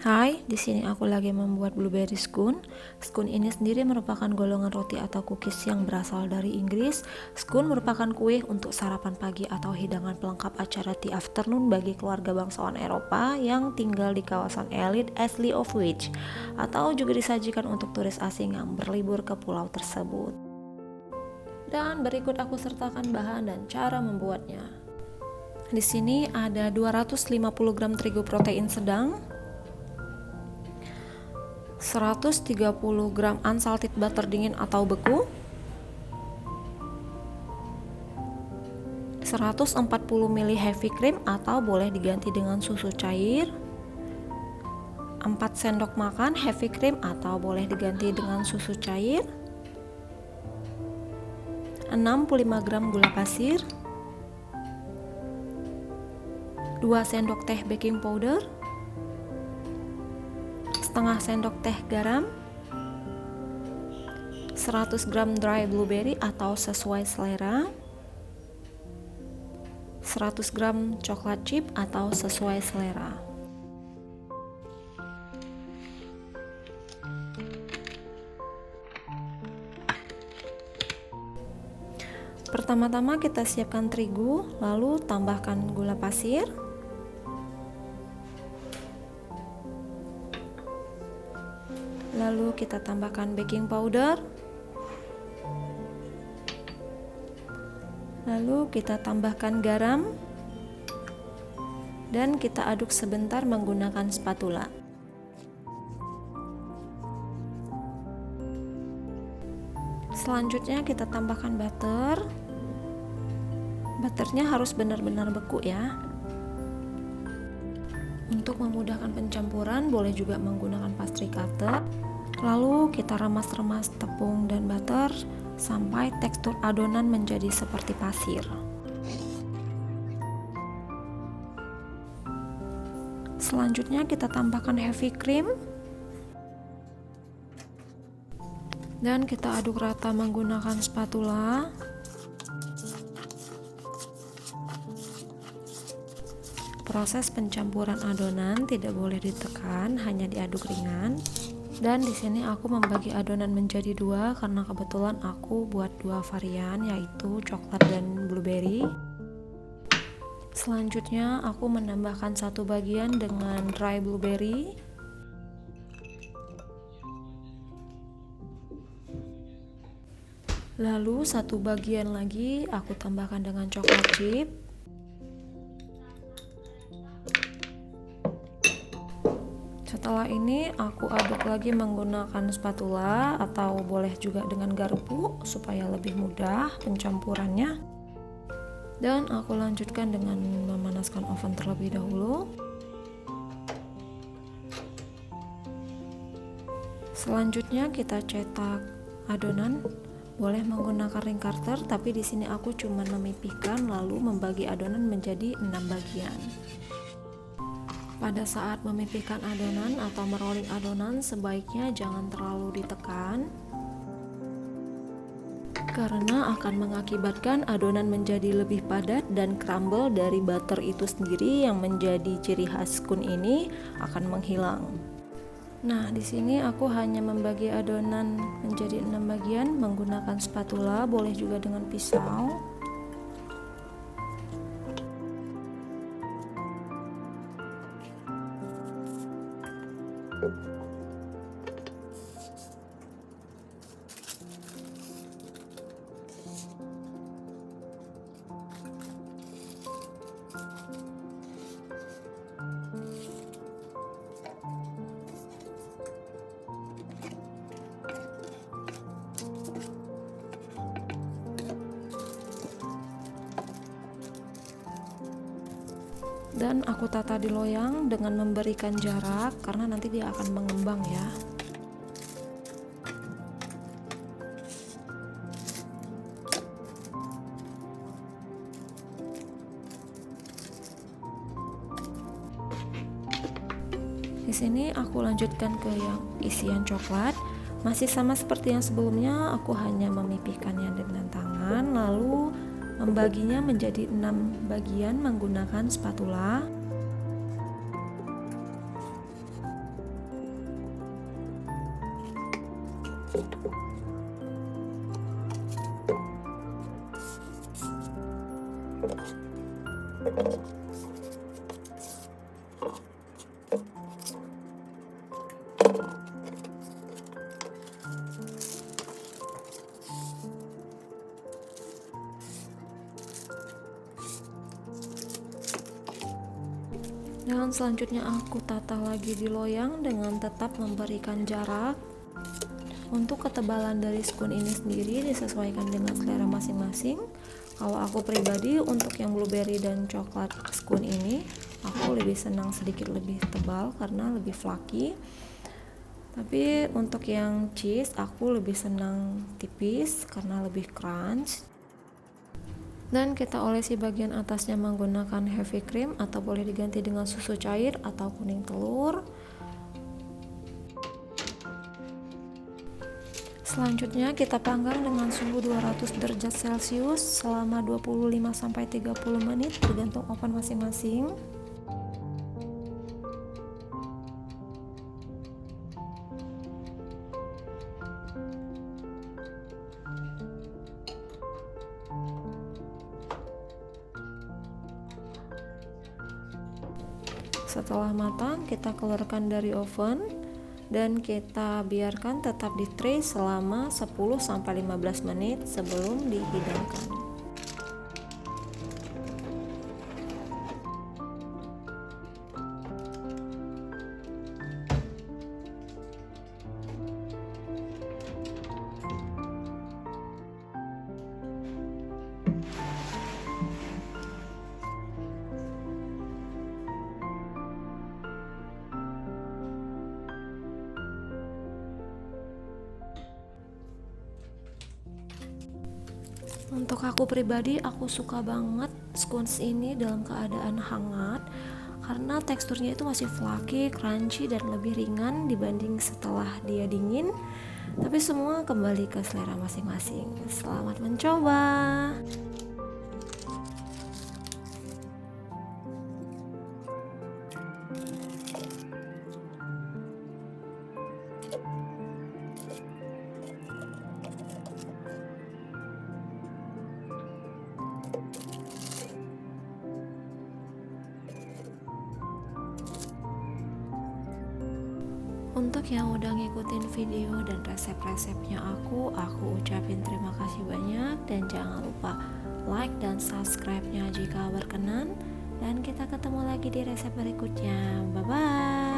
Hai, di sini aku lagi membuat blueberry scone. Scone ini sendiri merupakan golongan roti atau cookies yang berasal dari Inggris. Scone merupakan kue untuk sarapan pagi atau hidangan pelengkap acara tea afternoon bagi keluarga bangsawan Eropa yang tinggal di kawasan elit Isle of Wight, atau juga disajikan untuk turis asing yang berlibur ke pulau tersebut. Dan berikut aku sertakan bahan dan cara membuatnya. Di sini ada 250 gram terigu protein sedang, 130 gram unsalted butter dingin atau beku, 140 ml heavy cream atau boleh diganti dengan susu cair, 4 sendok makan heavy cream atau boleh diganti dengan susu cair, 65 gram gula pasir, 2 sendok teh baking powder, setengah sendok teh garam, 100 gram dry blueberry atau sesuai selera, 100 gram coklat chip atau sesuai selera. Pertama-tama kita siapkan terigu, lalu tambahkan gula pasir, lalu kita tambahkan baking powder, lalu kita tambahkan garam, dan kita aduk sebentar menggunakan spatula. Selanjutnya kita tambahkan butter. Butternya harus benar-benar beku ya. Untuk memudahkan pencampuran boleh juga menggunakan pastry cutter. Lalu kita remas-remas tepung dan butter sampai tekstur adonan menjadi seperti pasir. Selanjutnya kita tambahkan heavy cream dan kita aduk rata menggunakan spatula. Proses pencampuran adonan tidak boleh ditekan, hanya diaduk ringan. Dan di sini aku membagi adonan menjadi dua karena kebetulan aku buat dua varian, yaitu coklat dan blueberry. Selanjutnya aku menambahkan satu bagian dengan dry blueberry. Lalu satu bagian lagi aku tambahkan dengan coklat chip. Setelah ini aku aduk lagi menggunakan spatula atau boleh juga dengan garpu supaya lebih mudah pencampurannya. Dan aku lanjutkan dengan memanaskan oven terlebih dahulu. Selanjutnya kita cetak adonan. Boleh menggunakan ring cutter, tapi di sini aku cuma memipihkan lalu membagi adonan menjadi 6 bagian. Pada saat memipihkan adonan atau merolling adonan sebaiknya jangan terlalu ditekan karena akan mengakibatkan adonan menjadi lebih padat dan crumble dari butter itu sendiri yang menjadi ciri khas scone ini akan menghilang. Nah, di sini aku hanya membagi adonan menjadi 6 bagian menggunakan spatula, boleh juga dengan pisau. Dan aku tata di loyang dengan memberikan jarak karena nanti dia akan mengembang ya. Di sini aku lanjutkan ke yang isian coklat. Masih sama seperti yang sebelumnya, aku hanya memipihkannya dengan tangan lalu membaginya menjadi 6 bagian menggunakan spatula. Dan selanjutnya aku tata lagi di loyang dengan tetap memberikan jarak. Untuk ketebalan dari scone ini sendiri disesuaikan dengan selera masing-masing. Kalau aku pribadi untuk yang blueberry dan coklat scone ini, aku lebih senang sedikit lebih tebal karena lebih fluffy. Tapi untuk yang cheese aku lebih senang tipis karena lebih crunch. Dan kita olesi bagian atasnya menggunakan heavy cream atau boleh diganti dengan susu cair atau kuning telur. Selanjutnya kita panggang dengan suhu 200 derajat Celcius selama 25-30 menit tergantung oven masing-masing. Setelah matang, kita keluarkan dari oven dan kita biarkan tetap di tray selama 10-15 menit sebelum dihidangkan. Untuk aku pribadi, aku suka banget scones ini dalam keadaan hangat karena teksturnya itu masih flaky, crunchy, dan lebih ringan dibanding setelah dia dingin. Tapi semua kembali ke selera masing-masing. Selamat mencoba. Untuk yang udah ngikutin video dan resep-resepnya aku ucapin terima kasih banyak dan jangan lupa like dan subscribe-nya jika berkenan, dan kita ketemu lagi di resep berikutnya. Bye bye.